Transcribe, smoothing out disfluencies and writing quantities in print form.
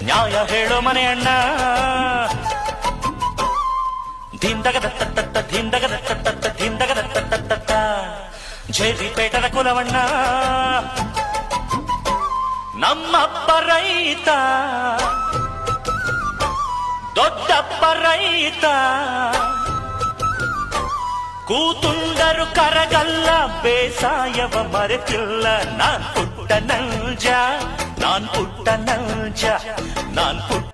ನ್ಯಾಯ ಹೇಳೋ ಮನೆ ಅಣ್ಣ ಧಿಂದಗದತ್ತ ಧಿಂದಗದತ್ತ ಧಿಂದಗದತ್ತ ಜೇರಿಪೇಟದ ಕುಲವಣ್ಣ ನಮ್ಮಪ್ಪ ರೈತ ದೊಡ್ಡಪ್ಪ ರೈತ ಕೂತುಂಡರು ಕರಗಲ್ಲ ಬೇಸಾಯವ ಮರೆತಿಲ್ಲ ನಾನ್ ಪುಟ್ಟ ನಂಜ ನಾನ್ ಪುಟ್ಟ